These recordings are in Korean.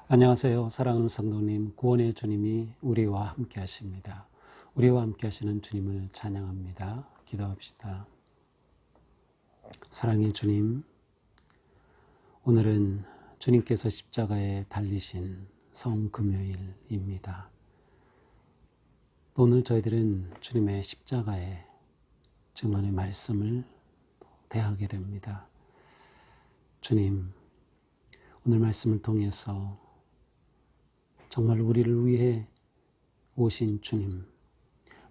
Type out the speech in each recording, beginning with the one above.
안녕하세요. 사랑하는 성도님, 구원의 주님이 우리와 함께 하십니다. 우리와 함께 하시는 주님을 찬양합니다. 기도합시다. 사랑의 주님, 오늘은 주님께서 십자가에 달리신 성금요일입니다. 오늘 저희들은 주님의 십자가의 증언의 말씀을 대하게 됩니다. 주님, 오늘 말씀을 통해서 정말 우리를 위해 오신 주님,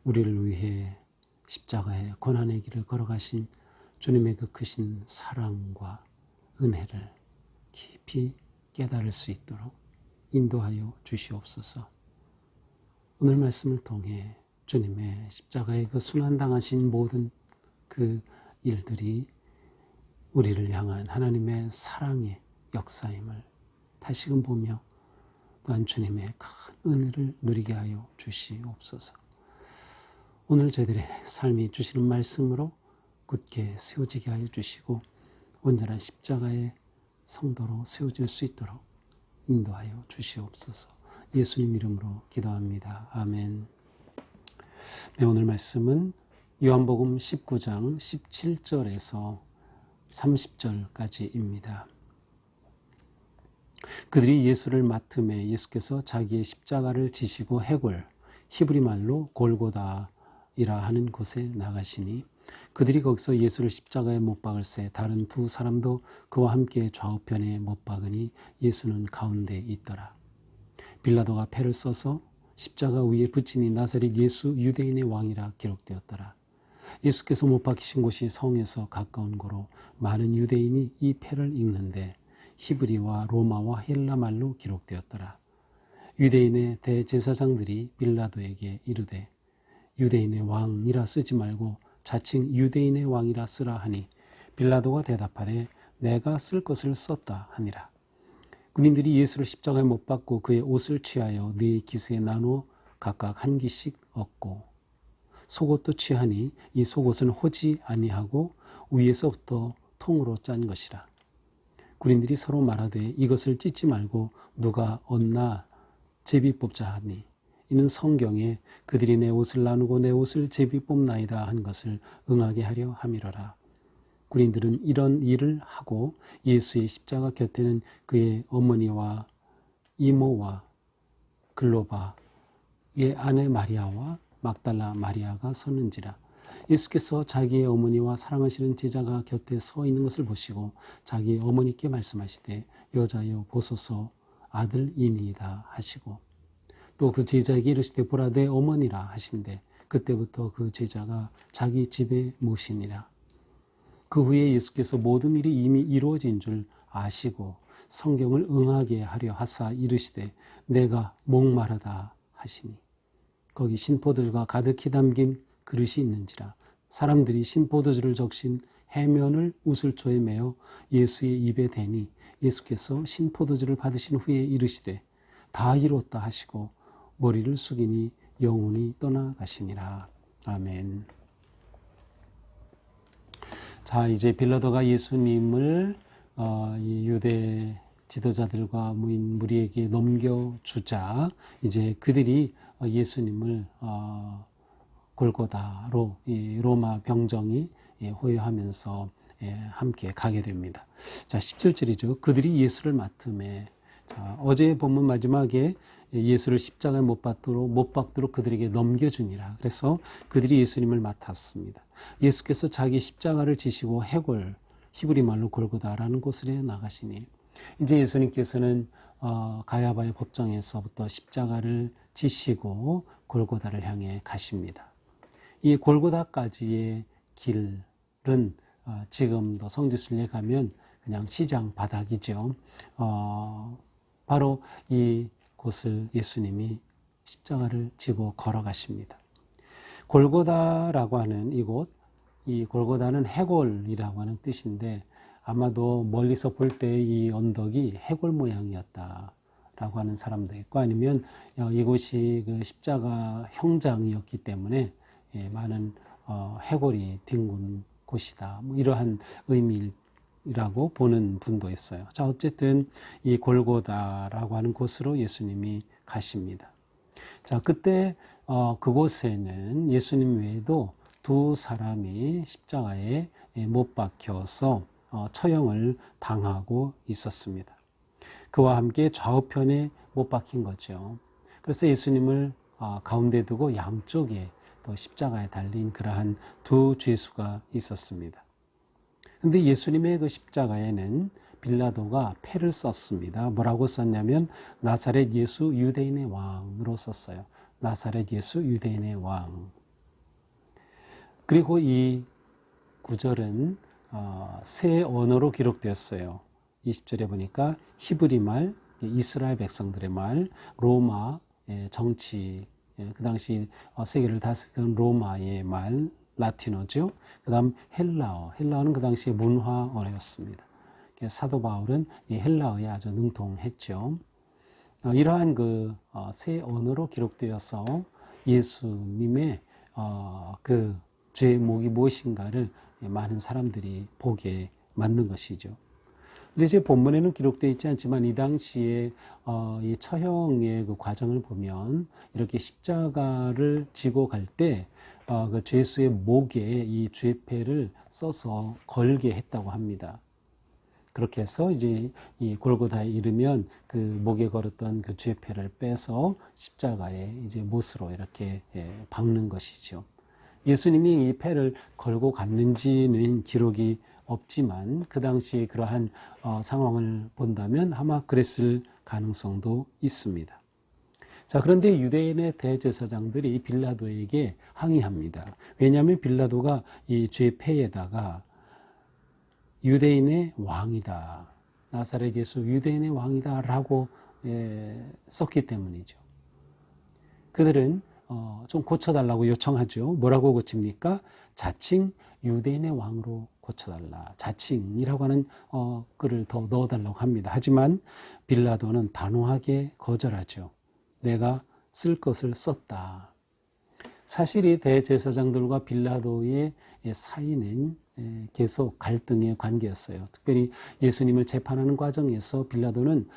우리를 위해 십자가의 고난의 길을 걸어가신 주님의 그 크신 사랑과 은혜를 깊이 깨달을 수 있도록 인도하여 주시옵소서. 오늘 말씀을 통해 주님의 십자가의 그 순환당하신 모든 그 일들이 우리를 향한 하나님의 사랑의 역사임을 다시금 보며 또한 주님의 큰 은혜를 누리게 하여 주시옵소서. 오늘 저희들의 삶이 주시는 말씀으로 굳게 세워지게 하여 주시고 온전한 십자가의 성도로 세워질 수 있도록 인도하여 주시옵소서. 예수님 이름으로 기도합니다. 아멘. 네, 오늘 말씀은 요한복음 19장 17절에서 30절까지입니다. 그들이 예수를 맡음에 예수께서 자기의 십자가를 지시고 해골, 히브리 말로 골고다이라 하는 곳에 나가시니 그들이 거기서 예수를 십자가에 못 박을새 다른 두 사람도 그와 함께 좌우편에 못 박으니 예수는 가운데 있더라. 빌라도가 패를 써서 십자가 위에 붙이니 나사렛 예수 유대인의 왕이라 기록되었더라. 예수께서 못 박히신 곳이 성에서 가까운 고로 많은 유대인이 이 패를 읽는데 히브리와 로마와 헬라 말로 기록되었더라. 유대인의 대제사장들이 빌라도에게 이르되 유대인의 왕이라 쓰지 말고 자칭 유대인의 왕이라 쓰라 하니 빌라도가 대답하되 내가 쓸 것을 썼다 하니라. 군인들이 예수를 십자가에 못 박고 그의 옷을 취하여 네 기스에 나누어 각각 한 기씩 얻고 속옷도 취하니 이 속옷은 호지 아니하고 위에서부터 통으로 짠 것이라. 군인들이 서로 말하되 이것을 찢지 말고 누가 얻나 제비 뽑자 하니 이는 성경에 그들이 내 옷을 나누고 내 옷을 제비 뽑나이다 한 것을 응하게 하려 함이로라. 군인들은 이런 일을 하고 예수의 십자가 곁에는 그의 어머니와 이모와 글로바의 아내 마리아와 막달라 마리아가 섰는지라. 예수께서 자기의 어머니와 사랑하시는 제자가 곁에 서 있는 것을 보시고 자기의 어머니께 말씀하시되 여자여 보소서 아들이니이다 하시고 또 그 제자에게 이르시되 보라 내 어머니라 하신대 그때부터 그 제자가 자기 집에 모시니라. 그 후에 예수께서 모든 일이 이미 이루어진 줄 아시고 성경을 응하게 하려 하사 이르시되 내가 목마르다 하시니 거기 신포도주가 가득히 담긴 그릇이 있는지라. 사람들이 신포도주를 적신 해면을 우슬초에 매어 예수의 입에 대니 예수께서 신포도주를 받으신 후에 이르시되 다 이뤘다 하시고 머리를 숙이니 영혼이 떠나가시니라. 아멘. 자, 이제 빌라도가 예수님을 이 유대 지도자들과 무리에게 넘겨주자 이제 그들이 예수님을 골고다로 이 로마 병정이 호위하면서 함께 가게 됩니다. 자, 17절이죠. 그들이 예수를 맡음에 자, 어제 본문 마지막에 예수를 십자가에 못 박도록 그들에게 넘겨주니라. 그래서 그들이 예수님을 맡았습니다. 예수께서 자기 십자가를 지시고 해골, 히브리 말로 골고다라는 곳에 나가시니 이제 예수님께서는 가야바의 법정에서부터 십자가를 지시고 골고다를 향해 가십니다. 이 골고다까지의 길은 지금도 성지순례 가면 그냥 시장 바닥이죠. 바로 이 곳을 예수님이 십자가를 지고 걸어가십니다. 골고다라고 하는 이곳, 이 골고다는 해골이라고 하는 뜻인데 아마도 멀리서 볼 때 이 언덕이 해골 모양이었다라고 하는 사람도 있고 아니면 이곳이 그 십자가 형장이었기 때문에 많은 해골이 뒹군 곳이다. 이러한 의미일 이라고 보는 분도 있어요. 자, 어쨌든 이 골고다라고 하는 곳으로 예수님이 가십니다. 자, 그때 그곳에는 예수님 외에도 두 사람이 십자가에 못 박혀서 처형을 당하고 있었습니다. 그와 함께 좌우편에 못 박힌 거죠. 그래서 예수님을 가운데 두고 양쪽에 또 십자가에 달린 그러한 두 죄수가 있었습니다. 근데 예수님의 그 십자가에는 빌라도가 패를 썼습니다. 뭐라고 썼냐면 나사렛 예수 유대인의 왕으로 썼어요. 나사렛 예수 유대인의 왕. 그리고 이 구절은 세 언어로 기록되었어요. 20절에 보니까 히브리 말, 이스라엘 백성들의 말, 로마 정치, 그 당시 세계를 다스리던 로마의 말, 라틴어죠. 그 다음 헬라어. 헬라어는 그 당시의 문화어였습니다. 사도 바울은 이 헬라어에 아주 능통했죠. 이러한 그 세 언어로 기록되어서 예수님의 그 죄목이 무엇인가를 많은 사람들이 보게 만든 것이죠. 근데 제 본문에는 기록되어 있지 않지만 이 당시에 이 처형의 그 과정을 보면 이렇게 십자가를 지고 갈 때 그 죄수의 목에 이 죄패를 써서 걸게 했다고 합니다. 그렇게 해서 이제 이 골고다에 이르면 그 목에 걸었던 그 죄패를 빼서 십자가에 이제 못으로 이렇게 박는 것이죠. 예수님이 이 패를 걸고 갔는지는 기록이 없지만 그 당시 그러한 상황을 본다면 아마 그랬을 가능성도 있습니다. 자, 그런데 유대인의 대제사장들이 빌라도에게 항의합니다. 왜냐하면 빌라도가 이 죄패에다가 유대인의 왕이다, 나사렛 예수 유대인의 왕이다 라고 썼기 때문이죠. 그들은 좀 고쳐달라고 요청하죠. 뭐라고 고칩니까? 자칭 유대인의 왕으로 고쳐달라. 자칭이라고 하는 글을 더 넣어달라고 합니다. 하지만 빌라도는 단호하게 거절하죠. 내가 쓸 것을 썼다. 사실 이 대제사장들과 빌라도의 사이는 계속 갈등의 관계였어요. 특별히 예수님을 재판하는 과정에서 빌라도는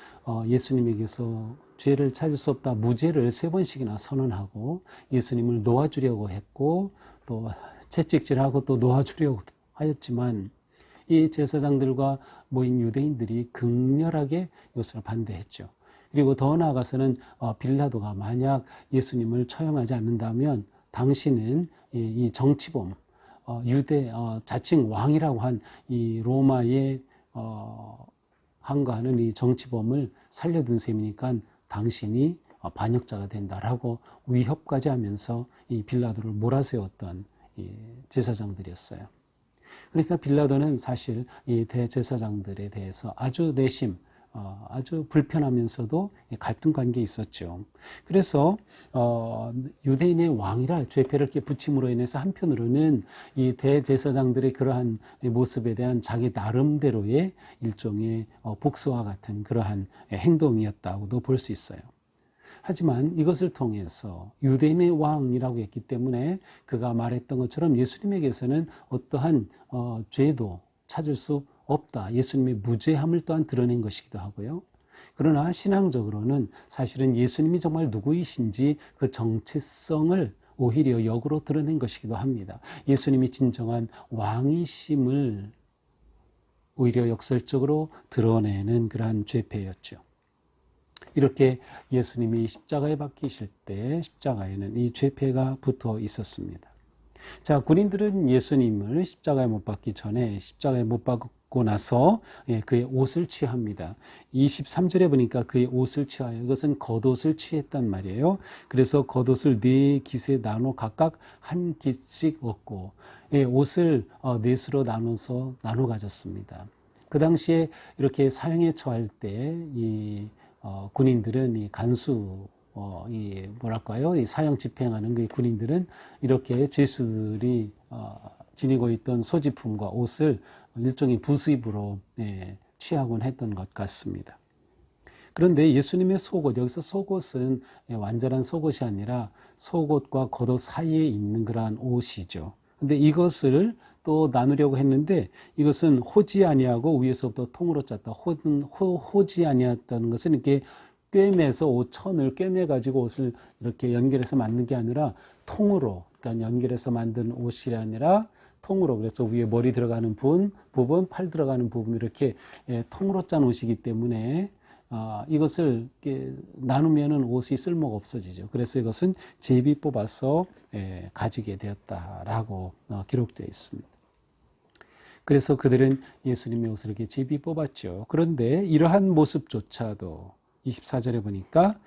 예수님에게서 죄를 찾을 수 없다, 무죄를 3번씩이나 선언하고 예수님을 놓아주려고 했고 또 채찍질하고 또 놓아주려고 하였지만 이 제사장들과 모인 유대인들이 극렬하게 이것을 반대했죠. 그리고 더 나아가서는 빌라도가 만약 예수님을 처형하지 않는다면 당신은 이 정치범, 유대 자칭 왕이라고 한 이 로마의 항거하는 이 정치범을 살려둔 셈이니까 당신이 반역자가 된다라고 위협까지 하면서 이 빌라도를 몰아세웠던 이 제사장들이었어요. 그러니까 빌라도는 사실 이 대제사장들에 대해서 아주 내심 아주 불편하면서도 갈등 관계에 있었죠. 그래서 유대인의 왕이라 죄패를 이렇게 붙임으로 인해서 한편으로는 이 대제사장들의 그러한 모습에 대한 자기 나름대로의 일종의 복수와 같은 그러한 행동이었다고도 볼 수 있어요. 하지만 이것을 통해서 유대인의 왕이라고 했기 때문에 그가 말했던 것처럼 예수님에게서는 어떠한 죄도 찾을 수 없다. 예수님의 무죄함을 또한 드러낸 것이기도 하고요. 그러나 신앙적으로는 사실은 예수님이 정말 누구이신지 그 정체성을 오히려 역으로 드러낸 것이기도 합니다. 예수님이 진정한 왕이심을 오히려 역설적으로 드러내는 그러한 죄패였죠. 이렇게 예수님이 십자가에 박히실 때 십자가에는 이 죄패가 붙어 있었습니다. 자, 군인들은 예수님을 십자가에 못 박기 전에 십자가에 못 박고 나서 그의 옷을 취합니다. 23절에 보니까 그의 옷을 취하여, 이것은 겉옷을 취했단 말이에요. 그래서 겉옷을 4깃에 나눠 각각 한 깃씩 얻고 옷을 넷으로 나눠서 나눠 가졌습니다. 그 당시에 이렇게 사형에 처할 때 이 군인들은 이 간수 이 뭐랄까요? 이 사형 집행하는 그 군인들은 이렇게 죄수들이 지니고 있던 소지품과 옷을 일종의 부수입으로 취하곤 했던 것 같습니다. 그런데 예수님의 속옷, 여기서 속옷은 완전한 속옷이 아니라 속옷과 겉옷 사이에 있는 그러한 옷이죠. 근데 이것을 또 나누려고 했는데 이것은 호지 아니하고 위에서부터 통으로 짰다. 호지 아니었다는 것은 이렇게 꿰매서 천을 꿰매가지고 옷을 이렇게 연결해서 만든 게 아니라 통으로, 그러니까 연결해서 만든 옷이 아니라 통으로, 그래서 위에 머리 들어가는 부분, 팔 들어가는 부분 이렇게 통으로 짠 옷이기 때문에 이것을 이렇게 나누면은 옷이 쓸모가 없어지죠. 그래서 이것은 제비 뽑아서 가지게 되었다라고 기록되어 있습니다. 그래서 그들은 예수님의 옷을 이렇게 제비 뽑았죠. 그런데 이러한 모습조차도 24절에 보니까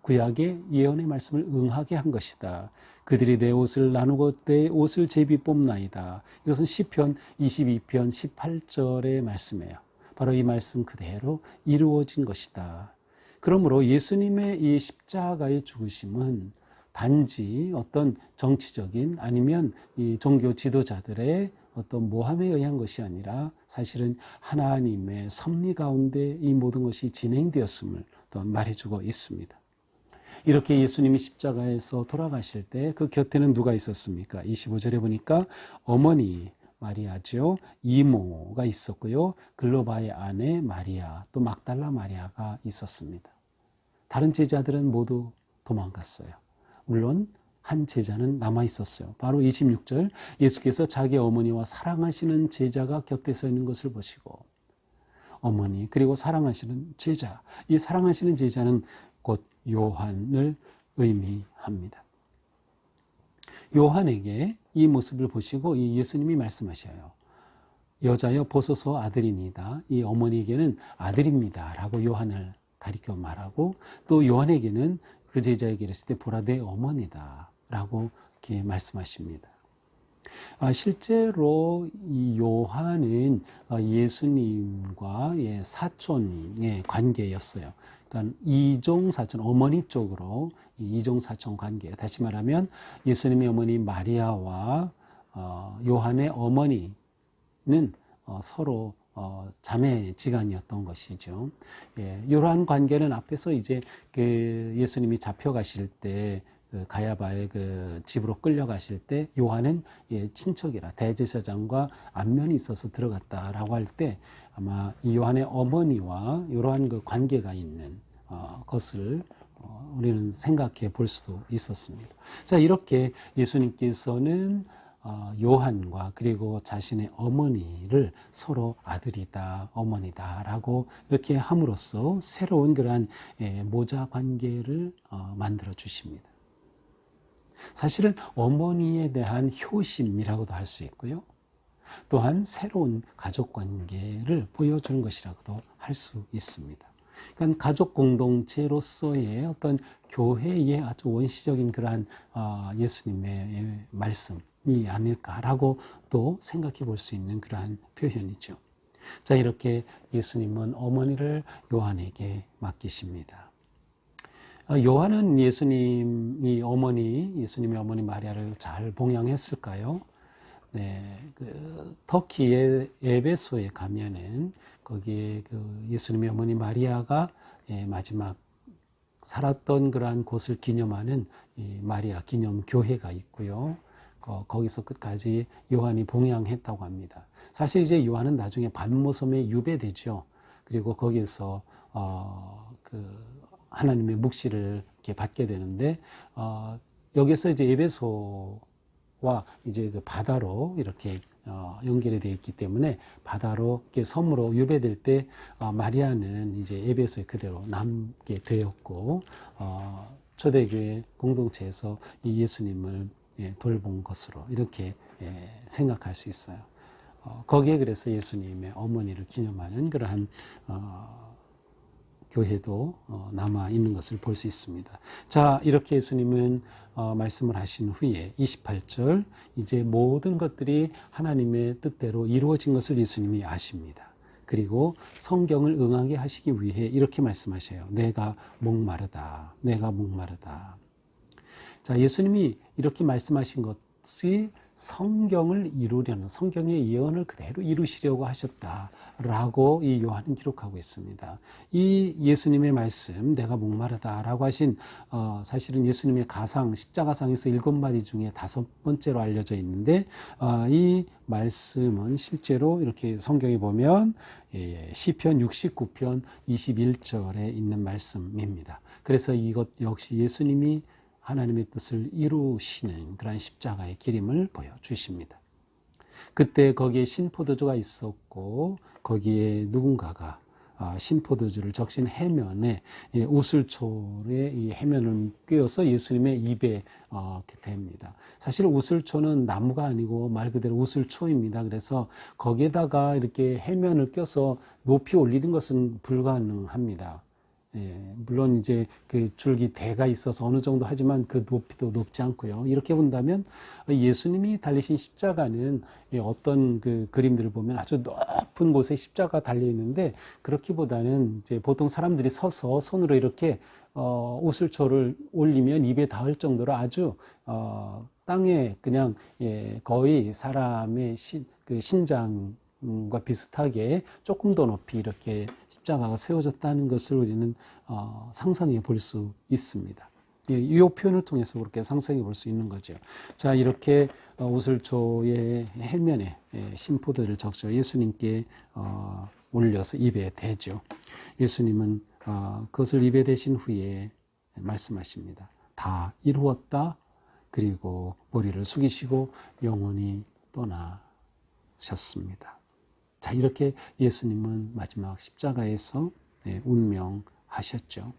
구약의 예언의 말씀을 응하게 한 것이다. 그들이 내 옷을 나누고 내 옷을 제비 뽑나이다. 이것은 시편 22편 18절의 말씀이에요. 바로 이 말씀 그대로 이루어진 것이다. 그러므로 예수님의 이 십자가의 죽으심은 단지 어떤 정치적인 아니면 이 종교 지도자들의 어떤 모함에 의한 것이 아니라 사실은 하나님의 섭리 가운데 이 모든 것이 진행되었음을 또 말해주고 있습니다. 이렇게 예수님이 십자가에서 돌아가실 때 그 곁에는 누가 있었습니까? 25절에 보니까 어머니 마리아죠. 이모가 있었고요. 글로바의 아내 마리아, 또 막달라 마리아가 있었습니다. 다른 제자들은 모두 도망갔어요. 물론 한 제자는 남아 있었어요. 바로 26절, 예수께서 자기 어머니와 사랑하시는 제자가 곁에 서 있는 것을 보시고, 어머니 그리고 사랑하시는 제자, 이 사랑하시는 제자는 곧 요한을 의미합니다. 요한에게 이 모습을 보시고 이 예수님이 말씀하셔요. 여자여 보소서 아들이니다. 이 어머니에게는 아들입니다 라고 요한을 가리켜 말하고, 또 요한에게는 그 제자에게 이랬을 때 보라 내 어머니다 라고 이렇게 말씀하십니다. 실제로 이 요한은 예수님과 사촌의 관계였어요. 그러니까 이종사촌, 어머니 쪽으로 이종사촌 관계예요. 다시 말하면 예수님의 어머니 마리아와 요한의 어머니는 서로 자매지간이었던 것이죠. 이러한 관계는 앞에서 이제 그 예수님이 잡혀가실 때 그 가야바의 그 집으로 끌려가실 때 요한은 친척이라 대제사장과 안면이 있어서 들어갔다라고 할 때 아마 이 요한의 어머니와 이러한 그 관계가 있는 것을 우리는 생각해 볼 수 있었습니다. 자, 이렇게 예수님께서는 요한과 그리고 자신의 어머니를 서로 아들이다, 어머니다라고 이렇게 함으로써 새로운 그러한 모자 관계를 만들어 주십니다. 사실은 어머니에 대한 효심이라고도 할 수 있고요. 또한 새로운 가족 관계를 보여주는 것이라고도 할 수 있습니다. 그러니까 가족 공동체로서의 어떤 교회의 아주 원시적인 그러한 예수님의 말씀이 아닐까라고 또 생각해 볼 수 있는 그러한 표현이죠. 자, 이렇게 예수님은 어머니를 요한에게 맡기십니다. 요한은 예수님의 어머니 마리아를 잘 봉양했을까요? 네, 터키의 에베소에 가면은 거기에 예수님의 어머니 마리아가 마지막 살았던 그러한 곳을 기념하는 마리아 기념 교회가 있고요. 거기서 끝까지 요한이 봉양했다고 합니다. 사실 이제 요한은 나중에 반모섬에 유배되죠. 그리고 거기서 하나님의 묵시를 이렇게 받게 되는데, 여기서 이제 에베소와 이제 그 바다로 이렇게 연결이 되어 있기 때문에 바다로 이렇게 섬으로 유배될 때 마리아는 이제 에베소에 그대로 남게 되었고, 초대교회 공동체에서 이 예수님을 돌본 것으로 이렇게 생각할 수 있어요. 거기에 그래서 예수님의 어머니를 기념하는 그러한 교회도 남아 있는 것을 볼 수 있습니다. 자, 이렇게 예수님은 말씀을 하신 후에 28절, 이제 모든 것들이 하나님의 뜻대로 이루어진 것을 예수님이 아십니다. 그리고 성경을 응하게 하시기 위해 이렇게 말씀하셔요. 내가 목마르다. 내가 목마르다. 자, 예수님이 이렇게 말씀하신 것이 성경을 이루려는, 성경의 예언을 그대로 이루시려고 하셨다라고 라고 이 요한은 기록하고 있습니다. 이 예수님의 말씀, 내가 목마르다 라고 하신 사실은 예수님의 가상, 십자가상에서 7마디 중에 5번째로 알려져 있는데 이 말씀은 실제로 이렇게 성경에 보면 시편 69편 21절에 있는 말씀입니다. 그래서 이것 역시 예수님이 하나님의 뜻을 이루시는 그런 십자가의 기림을 보여주십니다. 그때 거기에 신포도주가 있었고 거기에 누군가가 신포도주를 적신 해면에 우슬초의 이 해면을 꿰어서 예수님의 입에 댑니다. 사실 우슬초는 나무가 아니고 말 그대로 우슬초입니다. 그래서 거기에다가 이렇게 해면을 껴서 높이 올리는 것은 불가능합니다. 물론 이제 그 줄기 대가 있어서 어느 정도 하지만 그 높이도 높지 않고요. 이렇게 본다면 예수님이 달리신 십자가는 어떤 그 그림들을 보면 아주 높은 곳에 십자가 달려 있는데 그렇기보다는 이제 보통 사람들이 서서 손으로 이렇게 우슬초를 올리면 입에 닿을 정도로 아주 땅에 그냥 거의 사람의 그 신장과 비슷하게 조금 더 높이 이렇게 십자가가 세워졌다는 것을 우리는 상상해 볼 수 있습니다. 이 표현을 통해서 그렇게 상상해 볼 수 있는 거죠. 자, 이렇게 우슬초의 해면에 신포도를 적셔 예수님께 올려서 입에 대죠. 예수님은 그것을 입에 대신 후에 말씀하십니다. 다 이루었다. 그리고 머리를 숙이시고 영원히 떠나셨습니다. 자, 이렇게 예수님은 마지막 십자가에서 운명하셨죠.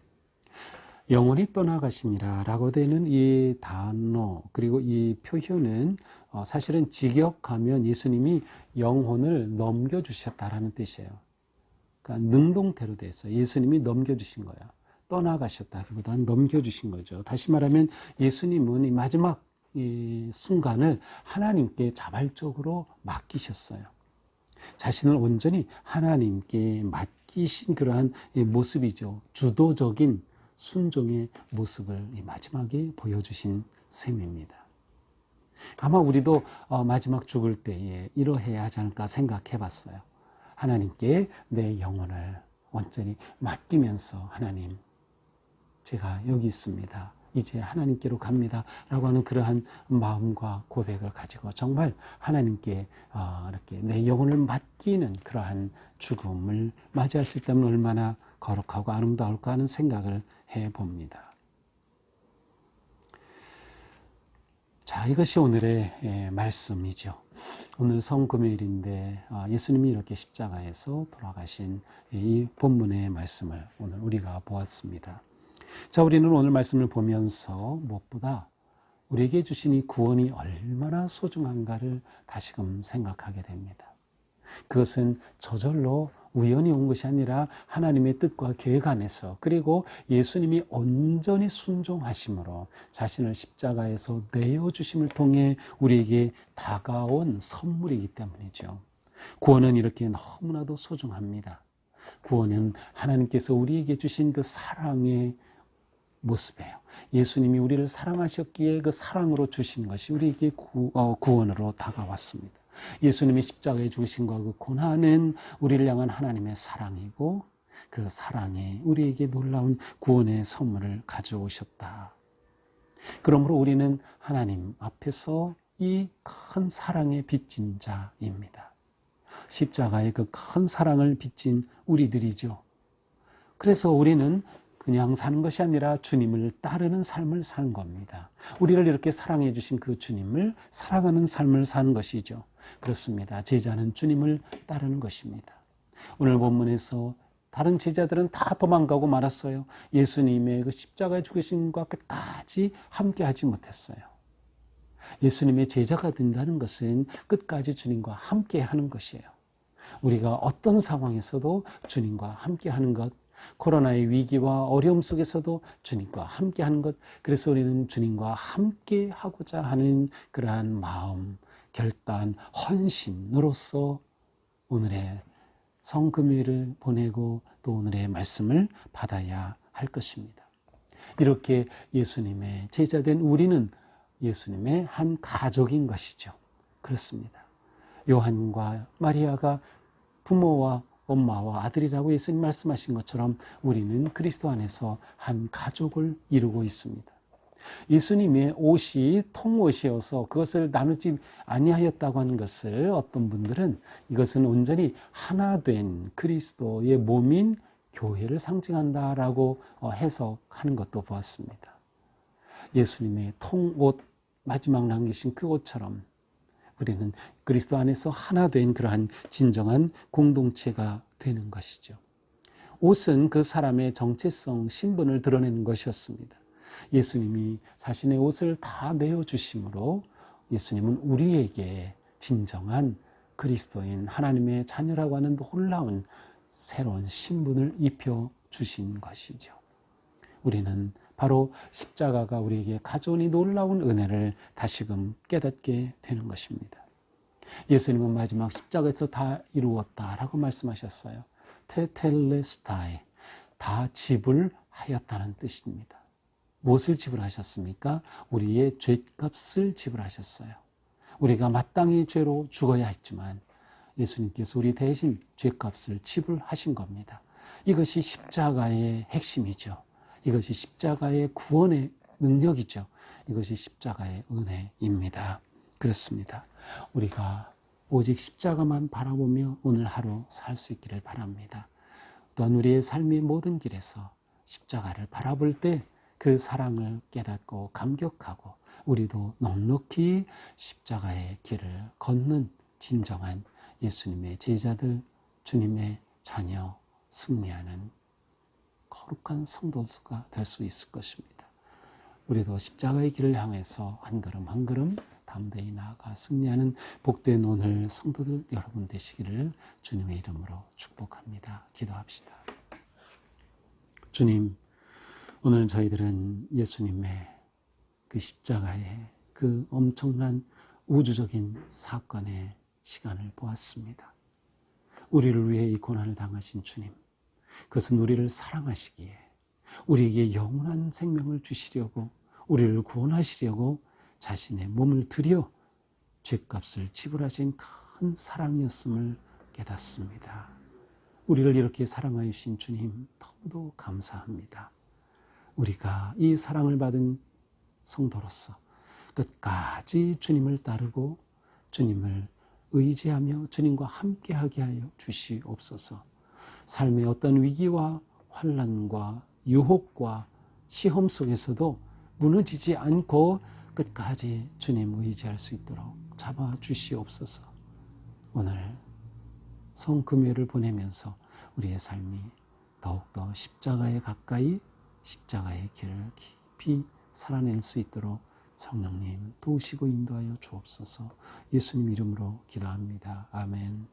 영원히 떠나가시니라 라고 되는 이 단어 그리고 이 표현은 사실은 직역하면 예수님이 영혼을 넘겨주셨다라는 뜻이에요. 그러니까 능동태로 돼서 예수님이 넘겨주신 거야. 떠나가셨다기보다는 넘겨주신 거죠. 다시 말하면 예수님은 이 마지막 이 순간을 하나님께 자발적으로 맡기셨어요. 자신을 온전히 하나님께 맡기신 그러한 모습이죠. 주도적인 순종의 모습을 마지막에 보여주신 셈입니다. 아마 우리도 마지막 죽을 때에 이러해야 하지 않을까 생각해 봤어요. 하나님께 내 영혼을 온전히 맡기면서 하나님, 제가 여기 있습니다. 이제 하나님께로 갑니다. 라고 하는 그러한 마음과 고백을 가지고 정말 하나님께 이렇게 내 영혼을 맡기는 그러한 죽음을 맞이할 수 있다면 얼마나 거룩하고 아름다울까 하는 생각을 해봅니다. 자, 이것이 오늘의 말씀이죠. 오늘 성금요일인데 예수님이 이렇게 십자가에서 돌아가신 이 본문의 말씀을 오늘 우리가 보았습니다. 자, 우리는 오늘 말씀을 보면서 무엇보다 우리에게 주신 이 구원이 얼마나 소중한가를 다시금 생각하게 됩니다. 그것은 저절로 우연히 온 것이 아니라 하나님의 뜻과 계획 안에서 그리고 예수님이 온전히 순종하심으로 자신을 십자가에서 내어주심을 통해 우리에게 다가온 선물이기 때문이죠. 구원은 이렇게 너무나도 소중합니다. 구원은 하나님께서 우리에게 주신 그 사랑의 모습이에요. 예수님이 우리를 사랑하셨기에 그 사랑으로 주신 것이 우리에게 구원으로 다가왔습니다. 예수님이 십자가에 죽으심과 그 고난은 우리를 향한 하나님의 사랑이고 그 사랑에 우리에게 놀라운 구원의 선물을 가져오셨다. 그러므로 우리는 하나님 앞에서 이 큰 사랑에 빚진 자입니다. 십자가의 그 큰 사랑을 빚진 우리들이죠. 그래서 우리는 그냥 사는 것이 아니라 주님을 따르는 삶을 사는 겁니다. 우리를 이렇게 사랑해 주신 그 주님을 사랑하는 삶을 사는 것이죠. 그렇습니다. 제자는 주님을 따르는 것입니다. 오늘 본문에서 다른 제자들은 다 도망가고 말았어요. 예수님의 그 십자가에 죽으심과 끝까지 함께하지 못했어요. 예수님의 제자가 된다는 것은 끝까지 주님과 함께하는 것이에요. 우리가 어떤 상황에서도 주님과 함께하는 것, 코로나의 위기와 어려움 속에서도 주님과 함께하는 것, 그래서 우리는 주님과 함께하고자 하는 그러한 마음, 결단, 헌신으로서 오늘의 성금요일을 보내고 또 오늘의 말씀을 받아야 할 것입니다. 이렇게 예수님의 제자된 우리는 예수님의 한 가족인 것이죠. 그렇습니다. 요한과 마리아가 부모와 엄마와 아들이라고 예수님 말씀하신 것처럼 우리는 그리스도 안에서 한 가족을 이루고 있습니다. 예수님의 옷이 통옷이어서 그것을 나누지 아니하였다고 하는 것을 어떤 분들은 이것은 온전히 하나 된 그리스도의 몸인 교회를 상징한다라고 해석하는 것도 보았습니다. 예수님의 통옷, 마지막 남기신 그 옷처럼 우리는 그리스도 안에서 하나 된 그러한 진정한 공동체가 되는 것이죠. 옷은 그 사람의 정체성, 신분을 드러내는 것이었습니다. 예수님이 자신의 옷을 다 내어주심으로 예수님은 우리에게 진정한 그리스도인 하나님의 자녀라고 하는 놀라운 새로운 신분을 입혀주신 것이죠. 우리는 바로 십자가가 우리에게 가져온 이 놀라운 은혜를 다시금 깨닫게 되는 것입니다. 예수님은 마지막 십자가에서 다 이루었다라고 말씀하셨어요. 테텔레스타이, 다 지불하였다는 뜻입니다. 무엇을 지불하셨습니까? 우리의 죄값을 지불하셨어요. 우리가 마땅히 죄로 죽어야 했지만 예수님께서 우리 대신 죄값을 지불하신 겁니다. 이것이 십자가의 핵심이죠. 이것이 십자가의 구원의 능력이죠. 이것이 십자가의 은혜입니다. 그렇습니다. 우리가 오직 십자가만 바라보며 오늘 하루 살 수 있기를 바랍니다. 또한 우리의 삶의 모든 길에서 십자가를 바라볼 때 그 사랑을 깨닫고 감격하고 우리도 넉넉히 십자가의 길을 걷는 진정한 예수님의 제자들, 주님의 자녀, 승리하는 거룩한 성도가 될 수 있을 것입니다. 우리도 십자가의 길을 향해서 한 걸음 한 걸음 담대히 나아가 승리하는 복된 오늘 성도들 여러분 되시기를 주님의 이름으로 축복합니다. 기도합시다. 주님, 오늘 저희들은 예수님의 그 십자가의 그 엄청난 우주적인 사건의 시간을 보았습니다. 우리를 위해 이 고난을 당하신 주님, 그것은 우리를 사랑하시기에 우리에게 영원한 생명을 주시려고 우리를 구원하시려고 자신의 몸을 들여 죄값을 지불하신 큰 사랑이었음을 깨닫습니다. 우리를 이렇게 사랑하여 주신 주님 너무도 감사합니다. 우리가 이 사랑을 받은 성도로서 끝까지 주님을 따르고 주님을 의지하며 주님과 함께하게 하여 주시옵소서. 삶의 어떤 위기와 환난과 유혹과 시험 속에서도 무너지지 않고 끝까지 주님 의지할 수 있도록 잡아주시옵소서. 오늘 성금요일을 보내면서 우리의 삶이 더욱더 십자가에 가까이 십자가의 길을 깊이 살아낼 수 있도록 성령님 도우시고 인도하여 주옵소서. 예수님 이름으로 기도합니다. 아멘.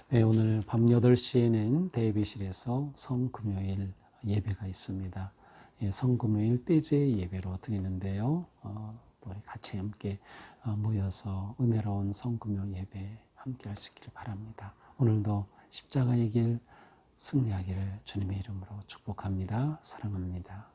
네, 오늘 밤 8시에는 대예배실에서 성금요일 예배가 있습니다. 예, 성금요일 떼제 예배로 드리는데요. 또 같이 함께 모여서 은혜로운 성금요 예배 함께 할 수 있기를 바랍니다. 오늘도 십자가의 길 승리하기를 주님의 이름으로 축복합니다. 사랑합니다.